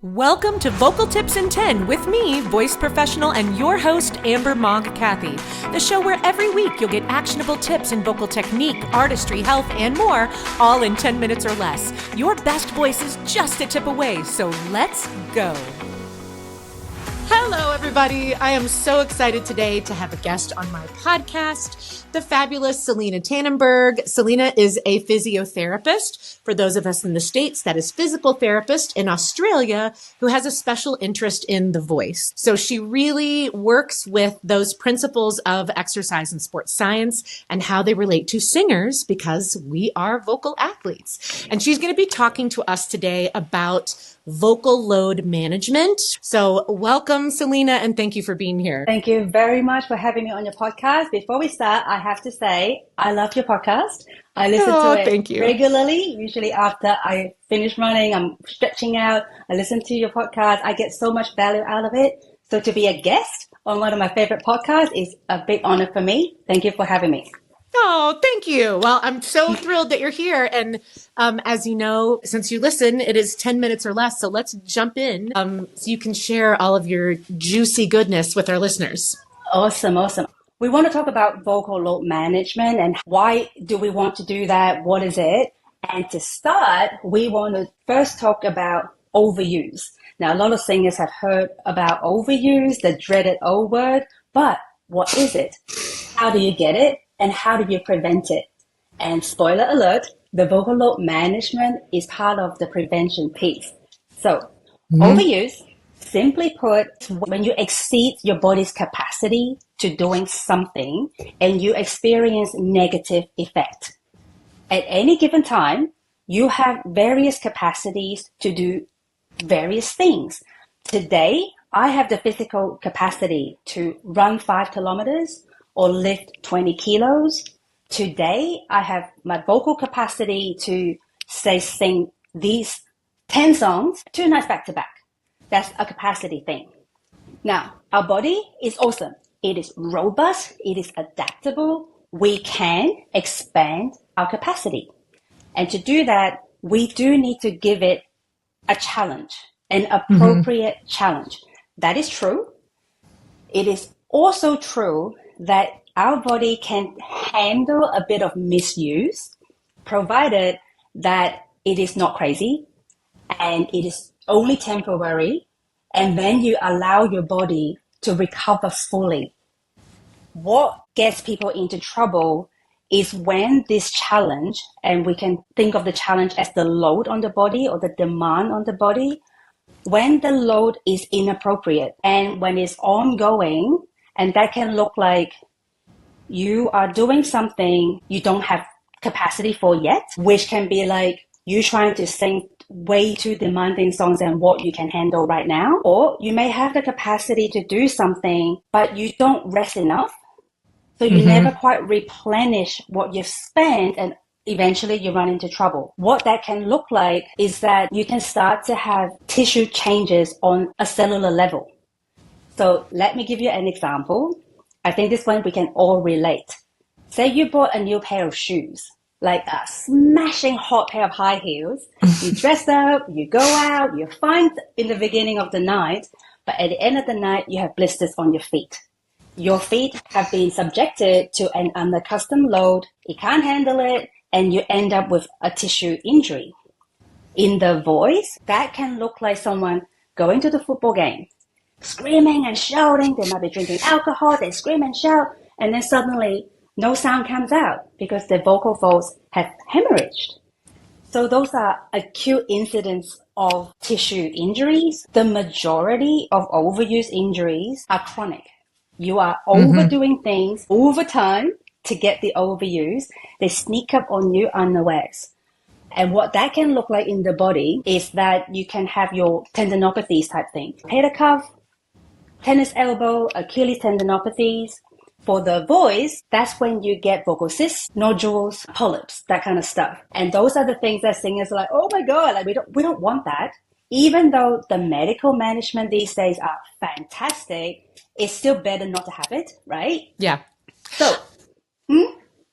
Welcome to Vocal Tips in 10 with me, voice professional and your host, Amber Mogg Cathy. The show where every week you'll get actionable tips in vocal technique, artistry, health, and more, all in 10 minutes or less. Your best voice is just a tip away, so let's go. Hello, everybody. I am so excited today to have a guest on my podcast, the fabulous Selina Tannenberg. Selina is a physiotherapist. For those of us in the States, that is physical therapist in Australia who has a special interest in the voice. So she really works with those principles of exercise and sports science and how they relate to singers because we are vocal athletes. And she's going to be talking to us today about vocal load management. So welcome, Selina, and thank you for being here. Thank you very much for having me on your podcast. Before we start, I have to say, I love your podcast. I listen to it regularly. Usually after I finish running, I'm stretching out. I listen to your podcast. I get so much value out of it. So to be a guest on one of my favorite podcasts is a big honor for me. Thank you for having me. Oh, thank you. Well, I'm so thrilled that you're here. And as you know, since you listen, it is 10 minutes or less. So let's jump in so you can share all of your juicy goodness with our listeners. Awesome. We want to talk about vocal load management and why do we want to do that? What is it? And to start, we want to first talk about overuse. Now, a lot of singers have heard about overuse, the dreaded O word, but what is it? How do you get it? And how do you prevent it? And spoiler alert, the vocal load management is part of the prevention piece. So overuse, simply put, when you exceed your body's capacity to doing something and you experience negative effect. At any given time, you have various capacities to do various things. Today, I have the physical capacity to run 5 kilometers or lift 20 kilos. Today, I have my vocal capacity to, say, sing these 10 songs 2 nights back to back. That's a capacity thing. Now, our body is awesome. It is robust. It is adaptable. We can expand our capacity. And to do that, we do need to give it a challenge, an appropriate challenge. That is true. It is also true that our body can handle a bit of misuse, provided that it is not crazy and it is only temporary, and then you allow your body to recover fully. What gets people into trouble is when this challenge, and we can think of the challenge as the load on the body or the demand on the body, when the load is inappropriate and when it's ongoing, and that can look like you are doing something you don't have capacity for yet, which can be like you trying to sing way too demanding songs than what you can handle right now. Or you may have the capacity to do something, but you don't rest enough. So you never quite replenish what you've spent, and eventually you run into trouble. What that can look like is that you can start to have tissue changes on a cellular level. So let me give you an example. I think this one we can all relate. Say you bought a new pair of shoes, like a smashing hot pair of high heels. You dress up, you go out, you're fine in the beginning of the night, but at the end of the night, you have blisters on your feet. Your feet have been subjected to an unaccustomed load. You can't handle it, and you end up with a tissue injury. In the voice, that can look like someone going to the football game, screaming and shouting. They might be drinking alcohol, they scream and shout, and then suddenly no sound comes out because their vocal folds have hemorrhaged. So those are acute incidents of tissue injuries. The majority of overuse injuries are chronic. You are overdoing things over time to get the overuse. They sneak up on you unawares. And what that can look like in the body is that you can have your tendinopathies type thing. Rotator cuff, tennis elbow, Achilles tendinopathies. For the voice, that's when you get vocal cysts, nodules, polyps, that kind of stuff. And those are the things that singers are like, oh my God, like we don't want that. Even though the medical management these days are fantastic, it's still better not to have it, right? Yeah. So,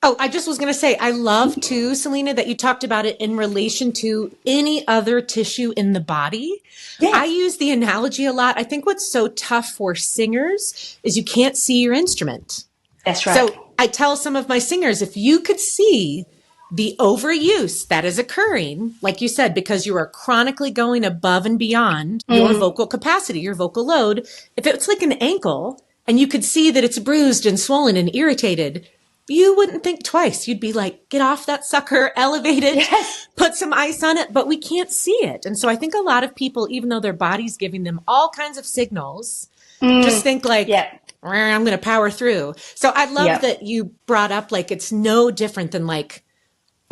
Oh, I just was going to say, I love too, Selena, that you talked about it in relation to any other tissue in the body. I Yes, use the analogy a lot. I think what's so tough for singers is you can't see your instrument. that's right. So I tell some of my singers, if you could see the overuse that is occurring, like you said, because you are chronically going above and beyond your vocal capacity, your vocal load, if it's like an ankle and you could see that it's bruised and swollen and irritated, you wouldn't think twice. You'd be like, get off that sucker, elevate it, Yes. put some ice on it, but we can't see it. And so I think a lot of people, even though their body's giving them all kinds of signals, just think like, Yeah. I'm going to power through. So I love Yeah. that you brought up like it's no different than like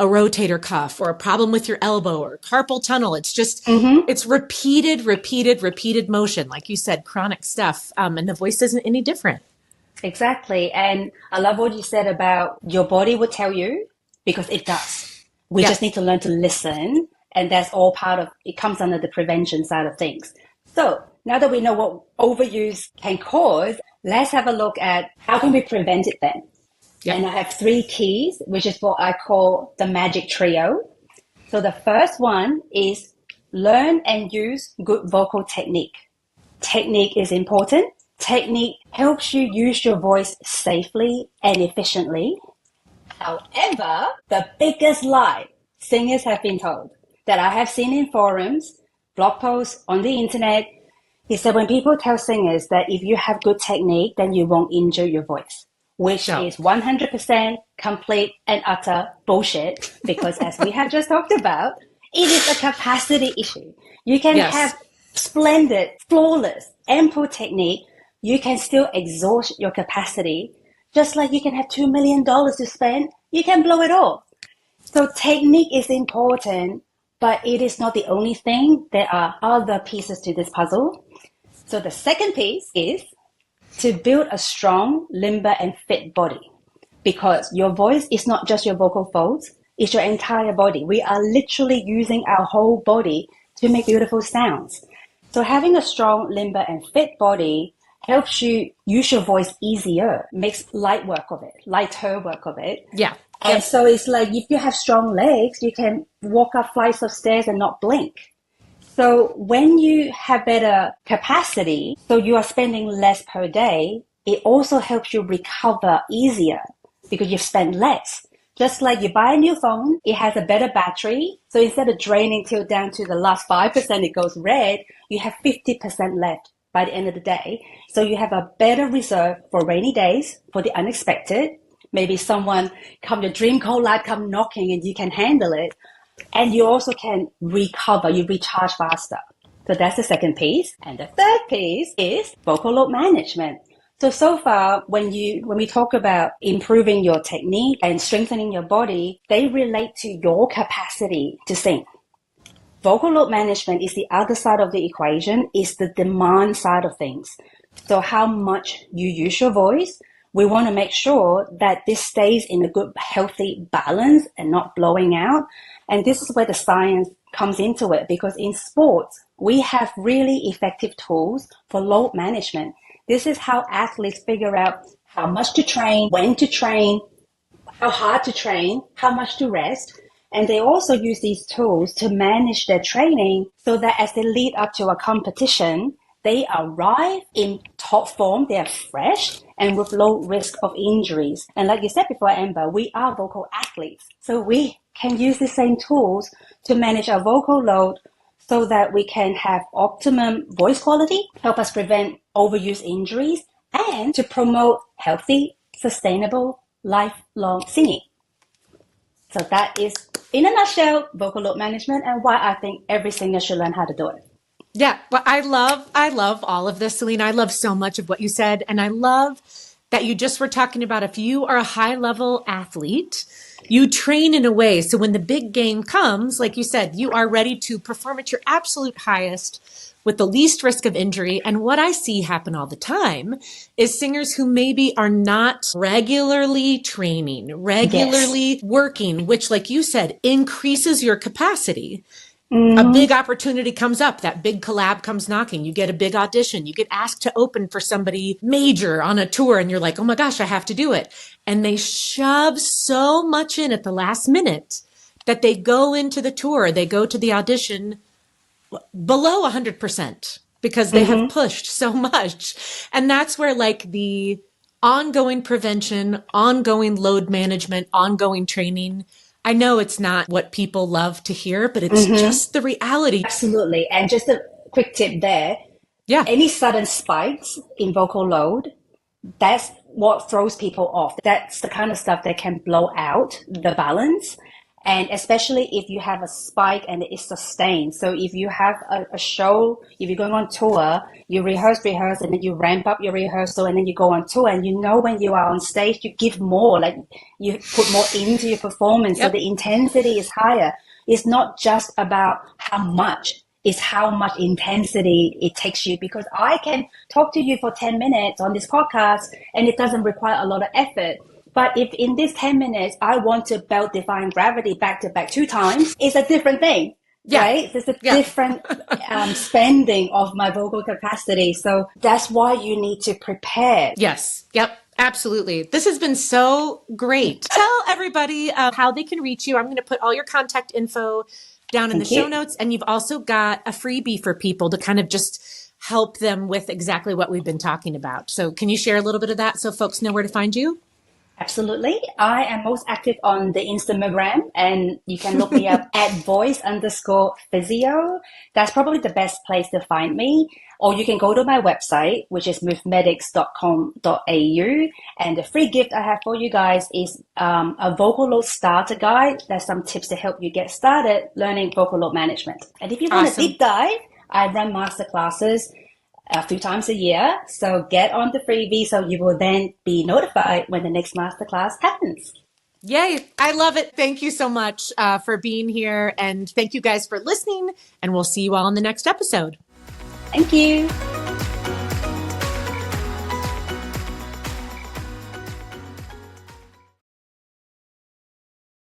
a rotator cuff or a problem with your elbow or carpal tunnel. It's just, it's repeated motion. Like you said, chronic stuff. And the voice isn't any different. Exactly. And I love what you said about your body will tell you because it does. We Yeah. just need to learn to listen. And that's all part of it, comes under the prevention side of things. So now that we know what overuse can cause, let's have a look at how can we prevent it then? Yeah. And I have three keys, which is what I call the magic trio. So the first one is learn and use good vocal technique. Technique is important. Technique helps you use your voice safely and efficiently. However, the biggest lie singers have been told that I have seen in forums, blog posts on the internet, is that when people tell singers that if you have good technique, then you won't injure your voice, which No. is 100% complete and utter bullshit because as we have just talked about, it is a capacity issue. You can Yes. have splendid, flawless, ample technique. You can still exhaust your capacity. Just like you can have $2 million to spend, you can blow it all. So technique is important, but it is not the only thing. There are other pieces to this puzzle. So the second piece is to build a strong, limber, and fit body. Because your voice is not just your vocal folds, it's your entire body. We are literally using our whole body to make beautiful sounds. So having a strong, limber, and fit body helps you use your voice easier, makes lighter work of it. Yeah. And so it's like if you have strong legs, you can walk up flights of stairs and not blink. So when you have better capacity, so you are spending less per day, it also helps you recover easier because you've spent less. Just like you buy a new phone, it has a better battery. So instead of draining till down to the last 5%, it goes red, you have 50% left by the end of the day. So you have a better reserve for rainy days, for the unexpected. Maybe someone your dream call light come knocking and you can handle it. And you also can recover, you recharge faster. So that's the second piece. And the third piece is vocal load management. So far, when we talk about improving your technique and strengthening your body, they relate to your capacity to sing. Vocal load management is the other side of the equation, is the demand side of things. So how much you use your voice, we want to make sure that this stays in a good, healthy balance and not blowing out. And this is where the science comes into it, because in sports, we have really effective tools for load management. This is how athletes figure out how much to train, when to train, how hard to train, how much to rest. And they also use these tools to manage their training so that as they lead up to a competition, they arrive in top form, they are fresh and with low risk of injuries. And like you said before, Amber, we are vocal athletes. So we can use the same tools to manage our vocal load so that we can have optimum voice quality, help us prevent overuse injuries, and to promote healthy, sustainable, lifelong singing. So that is, in a nutshell, vocal load management and why I think every singer should learn how to do it. Yeah. Well, I love all of this, Selena. I love so much of what you said. And I love that you just were talking about if you are a high level athlete, you train in a way. So when the big game comes, like you said, you are ready to perform at your absolute highest with the least risk of injury. And what I see happen all the time is singers who maybe are not regularly training, regularly working, which, like you said, increases your capacity. a big opportunity comes up, that big collab comes knocking, you get a big audition, you get asked to open for somebody major on a tour, and you're like, oh my gosh, I have to do it. And they shove so much in at the last minute that they go into the tour, they go to the audition below 100% because they have pushed so much. And that's where like the ongoing prevention, ongoing load management, ongoing training, I know it's not what people love to hear, but it's just the reality. Absolutely. And just a quick tip there. Yeah. Any sudden spikes in vocal load, that's what throws people off. That's the kind of stuff that can blow out the balance. And especially if you have a spike and it's sustained. So if you have a show, if you're going on tour, you rehearse, and then you ramp up your rehearsal and then you go on tour, and you know when you are on stage, you give more, like you put more into your performance. So the intensity is higher. It's not just about how much, it's how much intensity it takes you, because I can talk to you for 10 minutes on this podcast and it doesn't require a lot of effort. But if in these 10 minutes, I want to belt defying gravity back to back 2 times, it's a different thing, right? There's a different spending of my vocal capacity. So that's why you need to prepare. Yes. Yep. Absolutely. This has been so great. Tell everybody how they can reach you. I'm going to put all your contact info down in the show notes. And you've also got a freebie for people to kind of just help them with exactly what we've been talking about. So can you share a little bit of that so folks know where to find you? Absolutely. I am most active on the Instagram, and you can look me up at voice_physio. That's probably the best place to find me. Or you can go to my website, which is movemedics.com.au. And the free gift I have for you guys is a vocal load starter guide. There's some tips to help you get started learning vocal load management. And if you want a deep dive, I run masterclasses a few times a year. So get on the freebie so you will then be notified when the next masterclass happens. Yay. I love it. Thank you so much for being here. And thank you guys for listening. And we'll see you all in the next episode. Thank you.